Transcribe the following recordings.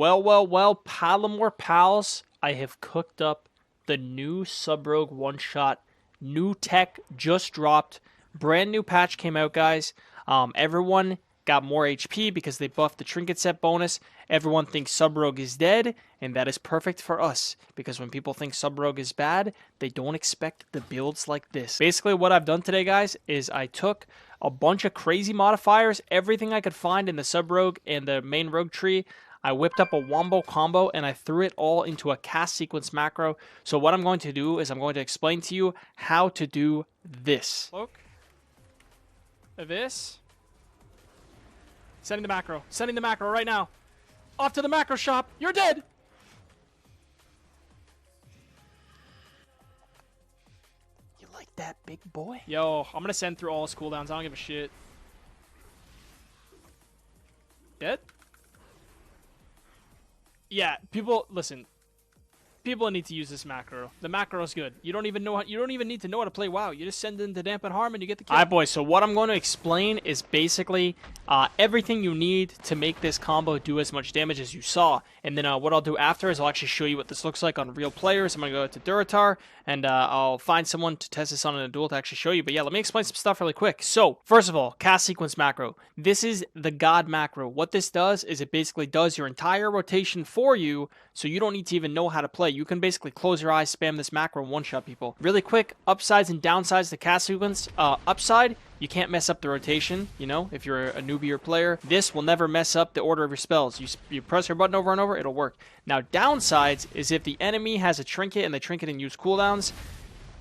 Well, Palumor pals, I have cooked up the new Sub-Rogue one-shot. New tech just dropped. Brand new patch came out, guys. Everyone got more HP because they buffed the trinket set bonus. Everyone thinks Sub-Rogue is dead, and that is perfect for us, because when people think Sub-Rogue is bad, they don't expect the builds like this. Basically, what I've done today, guys, is I took a bunch of crazy modifiers, everything I could find in the Sub-Rogue and the main Rogue tree. I whipped up a wombo combo, and I threw it all into a cast sequence macro. So what I'm going to do is I'm going to explain to you how to do this. Look. This. Sending the macro. Sending the macro right now. Off to the macro shop. You're dead. You like that, big boy? Yo, I'm going to send through all his cooldowns. I don't give a shit. Dead? Yeah, people, listen. People need to use this macro. The macro is good. You don't even need to know how to play WoW. You just send it into dampen harm and you get the kill. Alright, boys. So what I'm going to explain is basically everything you need to make this combo do as much damage as you saw. And then what I'll do after is I'll actually show you what this looks like on real players. I'm going to go to Duratar and I'll find someone to test this on in a duel to actually show you. But yeah, let me explain some stuff really quick. So first of all, cast sequence macro. This is the god macro. What this does is it basically does your entire rotation for you, so you don't need to even know how to play. You can basically close your eyes, spam this macro, and one-shot people. Really quick, upsides and downsides to cast sequence. Upside, you can't mess up the rotation, you know, if you're a newbier player. This will never mess up the order of your spells. You press your button over and over, it'll work. Now, downsides is if the enemy has a trinket and the trinket and use cooldowns,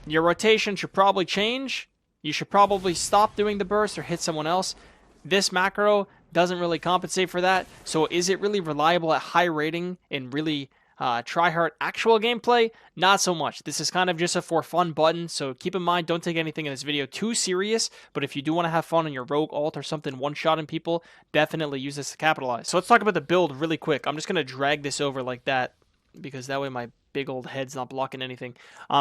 your rotation should probably change. You should probably stop doing the burst or hit someone else. This macro doesn't really compensate for that. So is it really reliable at high rating and really try-hard actual gameplay? Not so much. This is kind of just a for fun button, so keep in mind, don't take anything in this video too serious, but if you do want to have fun on your rogue alt or something one-shotting people, definitely use this to capitalize. So let's talk about the build really quick. I'm just going to drag this over like that, because that way my big old head's not blocking anything.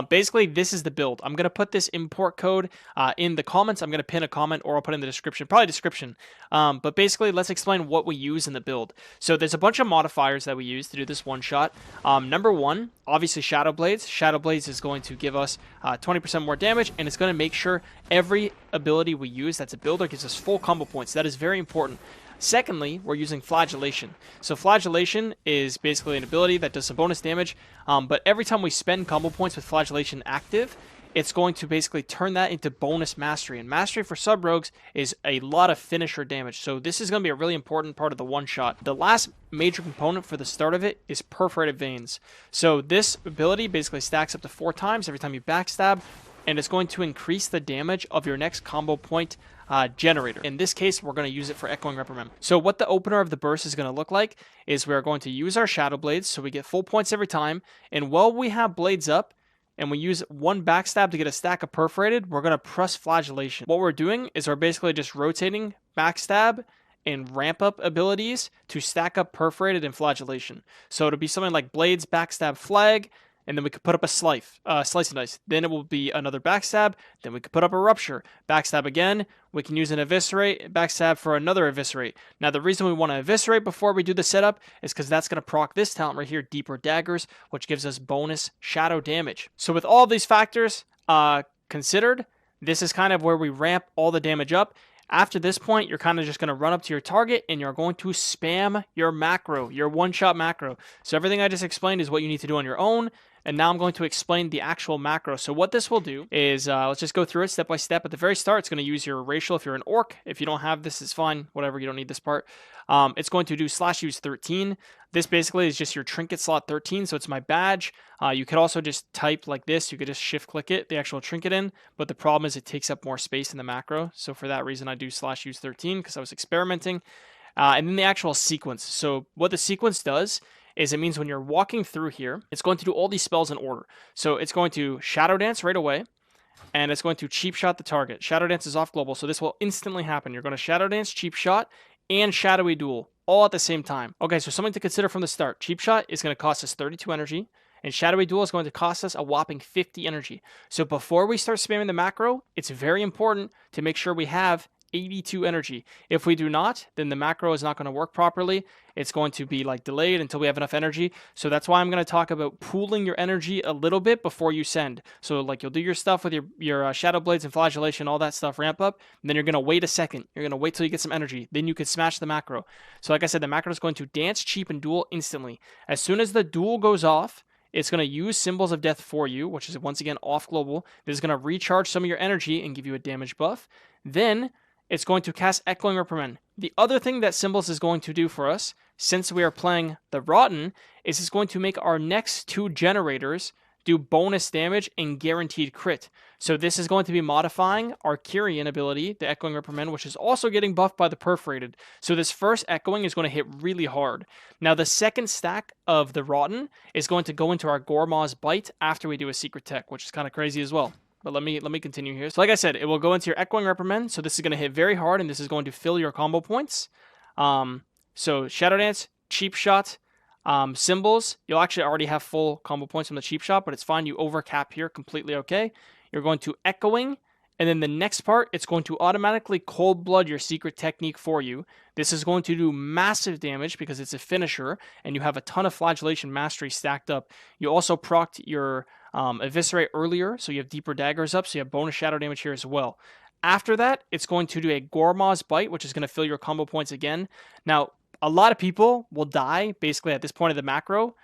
Basically, this is the build. I'm going to put this import code in the comments. I'm going to pin a comment, or I'll put it in the description. Probably description. But basically, let's explain what we use in the build. So there's a bunch of modifiers that we use to do this one shot. Number one, obviously Shadow Blades. Shadow Blades is going to give us 20% more damage, and it's going to make sure every ability we use that's a builder gives us full combo points. That is very important. Secondly, we're using Flagellation. So Flagellation is basically an ability that does some bonus damage, but every time we spend combo points with Flagellation active, it's going to basically turn that into bonus Mastery. And Mastery for sub-rogues is a lot of finisher damage, so this is going to be a really important part of the one-shot. The last major component for the start of it is Perforated Veins. So this ability basically stacks up to 4 times every time you backstab, and it's going to increase the damage of your next combo point generator. In this case, we're going to use it for Echoing Reprimand. So what the opener of the burst is going to look like is we're going to use our Shadow Blades, so we get full points every time, and while we have Blades up, and we use one backstab to get a stack of Perforated, we're going to press Flagellation. What we're doing is we're basically just rotating backstab and ramp up abilities to stack up Perforated and Flagellation. So it'll be something like Blades, backstab, flag, and then we could put up a slice and dice. Then it will be another backstab. Then we could put up a rupture. Backstab again. We can use an eviscerate. Backstab for another eviscerate. Now, the reason we want to eviscerate before we do the setup is because that's going to proc this talent right here, Deeper Daggers, which gives us bonus shadow damage. So with all these factors considered, this is kind of where we ramp all the damage up. After this point, you're kind of just going to run up to your target and you're going to spam your macro, your one-shot macro. So everything I just explained is what you need to do on your own. And now I'm going to explain the actual macro. So what this will do is, let's just go through it step by step. At the very start, it's going to use your racial if you're an orc. If you don't have this, it's fine. Whatever, you don't need this part. It's going to do /use 13. This basically is just your trinket slot 13, so it's my badge. You could also just type like this. You could just shift click it, the actual trinket in. But the problem is it takes up more space in the macro. So for that reason, I do /use 13 because I was experimenting. And then the actual sequence. So what the sequence does is it means when you're walking through here, it's going to do all these spells in order. So it's going to Shadow Dance right away, and it's going to Cheap Shot the target. Shadow Dance is off global, so this will instantly happen. You're going to Shadow Dance, Cheap Shot, and Shadowy Duel, all at the same time. Okay, so something to consider from the start. Cheap Shot is going to cost us 32 energy, and Shadowy Duel is going to cost us a whopping 50 energy. So before we start spamming the macro, it's very important to make sure we have 82 energy. If we do not, then the macro is not going to work properly. It's going to be like delayed until we have enough energy. So that's why I'm going to talk about pooling your energy a little bit before you send. So like you'll do your stuff with your Shadow Blades and Flagellation, all that stuff ramp up. And then you're going to wait a second. You're going to wait till you get some energy. Then you can smash the macro. So like I said, the macro is going to dance, cheap, and duel instantly. As soon as the duel goes off, it's going to use Symbols of Death for you, which is once again off global. This is going to recharge some of your energy and give you a damage buff. Then it's going to cast Echoing Reprimand. The other thing that Symbols is going to do for us, since we are playing the Rotten, is it's going to make our next 2 generators do bonus damage and guaranteed crit. So this is going to be modifying our Kyrian ability, the Echoing Reprimand, which is also getting buffed by the Perforated. So this first Echoing is going to hit really hard. Now the second stack of the Rotten is going to go into our Goремaw's Bite after we do a secret tech, which is kind of crazy as well. But let me continue here. So like I said, it will go into your Echoing Reprimand. So this is going to hit very hard, and this is going to fill your combo points. So Shadow Dance, Cheap Shot, Symbols, you'll actually already have full combo points from the cheap shot, but it's fine. You overcap here, completely okay. You're going to Echoing, and then the next part, it's going to automatically Cold Blood your secret technique for you. This is going to do massive damage because it's a finisher, and you have a ton of Flagellation Mastery stacked up. You also procced your Eviscerate earlier, so you have deeper daggers up, so you have bonus shadow damage here as well. After that, it's going to do a Goremaw's Bite, which is going to fill your combo points again. Now, a lot of people will die basically at this point of the macro,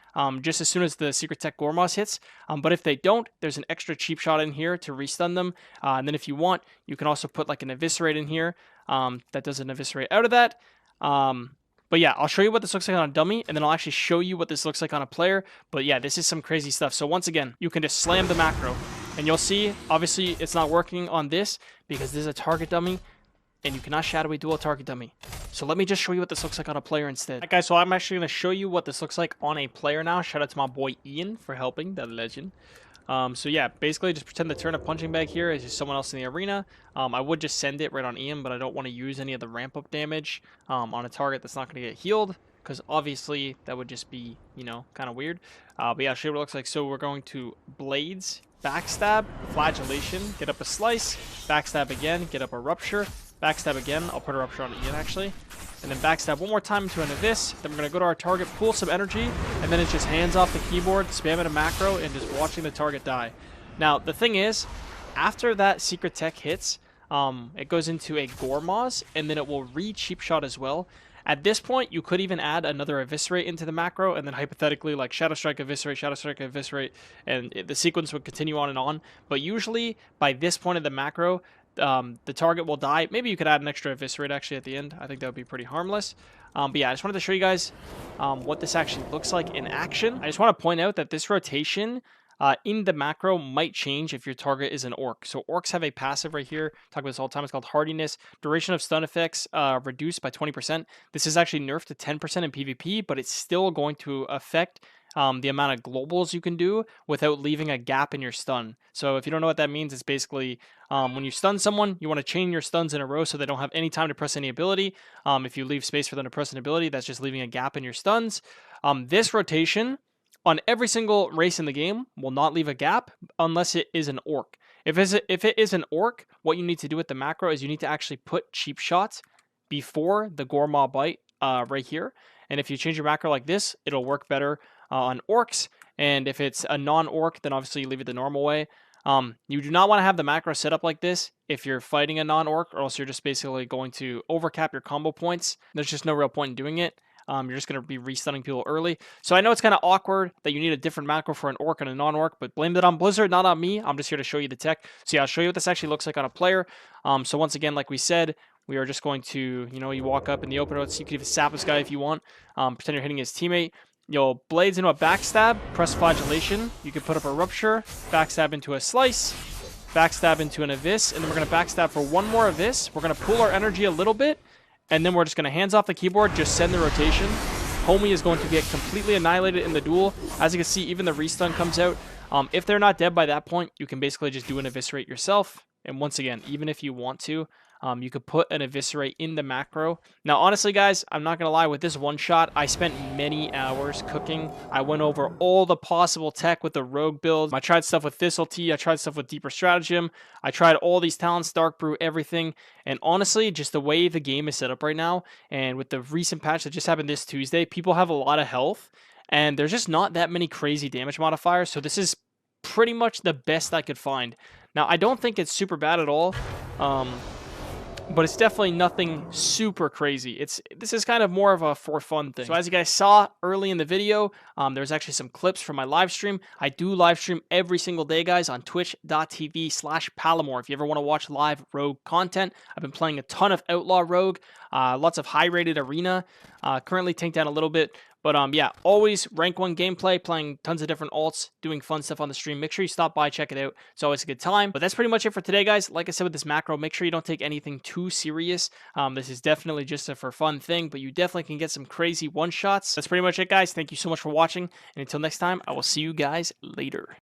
just as soon as the Secret Tech Goremaw hits. But if they don't, there's an extra cheap shot in here to restun them. And then if you want, you can also put like an Eviscerate in here that does an Eviscerate out of that. But yeah, I'll show you what this looks like on a dummy, and then I'll actually show you what this looks like on a player. But yeah, this is some crazy stuff. So once again, you can just slam the macro, and you'll see, obviously, it's not working on this because this is a target dummy, and you cannot Shadowy Duel target dummy. So let me just show you what this looks like on a player instead. Alright guys, so I'm actually going to show you what this looks like on a player now. Shout out to my boy Ian for helping, that legend. So yeah, basically just pretend the turn of punching bag here is just someone else in the arena. I would just send it right on Ian, but I don't want to use any of the ramp up damage on a target that's not going to get healed, because obviously that would just be, you know, kind of weird. But yeah, I'll show you what it looks like. So we're going to Blades, Backstab, Flagellation, get up a Slice, Backstab again, get up a Rupture, Backstab again. I'll put a Rupture on Ian actually. And then backstab one more time into an Abyss. Then we're going to go to our target, pull some energy, and then it's just hands off the keyboard, spam it a macro, and just watching the target die. Now, the thing is, after that Secret Tech hits, it goes into a Goremaw's, and then it will re-cheap shot as well. At this point, you could even add another Eviscerate into the macro, and then hypothetically, like Shadow Strike, Eviscerate, and the sequence would continue on and on. But usually, by this point of the macro, the target will die. Maybe you could add an extra Eviscerate actually at the end. I think that would be pretty harmless. But yeah, I just wanted to show you guys what this actually looks like in action. I just want to point out that this rotation in the macro might change if your target is an Orc. So Orcs have a passive right here. Talk about this all the time. It's called Hardiness. Duration of stun effects reduced by 20%. This is actually nerfed to 10% in PvP, but it's still going to affect the amount of globals you can do without leaving a gap in your stun. So if you don't know what that means, it's basically when you stun someone, you want to chain your stuns in a row so they don't have any time to press any ability. If you leave space for them to press an ability, that's just leaving a gap in your stuns. This rotation on every single race in the game will not leave a gap unless it is an Orc. If it is an Orc, what you need to do with the macro is you need to actually put cheap shots before the Goremaw Bite right here. And if you change your macro like this, it'll work better on Orcs. And if it's a non-Orc, then obviously you leave it the normal way. You do not want to have the macro set up like this if you're fighting a non-Orc, or else you're just basically going to overcap your combo points. There's just no real point in doing it. You're just going to be restunning people early. So I know it's kind of awkward that you need a different macro for an Orc and a non-Orc, but blame that on Blizzard, not on me. I'm just here to show you the tech. So yeah, I'll show you what this actually looks like on a player. So once again, like we said, we are just going to, you know, you walk up in the open roads. You can even sap this guy if you want. Pretend you're hitting his teammate. You'll Blades into a Backstab, press Flagellation. You can put up a Rupture, Backstab into a Slice, Backstab into an Abyss, and then we're going to Backstab for one more Abyss. We're going to pool our energy a little bit, and then we're just going to hands off the keyboard, just send the rotation. Homie is going to get completely annihilated in the duel. As you can see, even the restun comes out. If they're not dead by that point, you can basically just do an Eviscerate yourself. And once again, even if you want to, you could put an Eviscerate in the macro. Now, honestly, guys, I'm not going to lie, with this one shot, I spent many hours cooking. I went over all the possible tech with the rogue build. I tried stuff with Thistle Tea. I tried stuff with Deeper Stratagem. I tried all these talents, Dark Brew, everything. And honestly, just the way the game is set up right now, and with the recent patch that just happened this Tuesday, people have a lot of health, and there's just not that many crazy damage modifiers. So this is pretty much the best I could find. Now, I don't think it's super bad at all. But it's definitely nothing super crazy. This is kind of more of a for fun thing. So as you guys saw early in the video, there's actually some clips from my live stream. I do live stream every single day, guys, on twitch.tv/Palumor. If you ever want to watch live rogue content, I've been playing a ton of Outlaw Rogue, lots of high-rated arena, currently tanked down a little bit. But yeah, always rank 1 gameplay, playing tons of different alts, doing fun stuff on the stream. Make sure you stop by, check it out. It's always a good time. But that's pretty much it for today, guys. Like I said with this macro, make sure you don't take anything too serious. This is definitely just a for fun thing, but you definitely can get some crazy one-shots. That's pretty much it, guys. Thank you so much for watching. And until next time, I will see you guys later.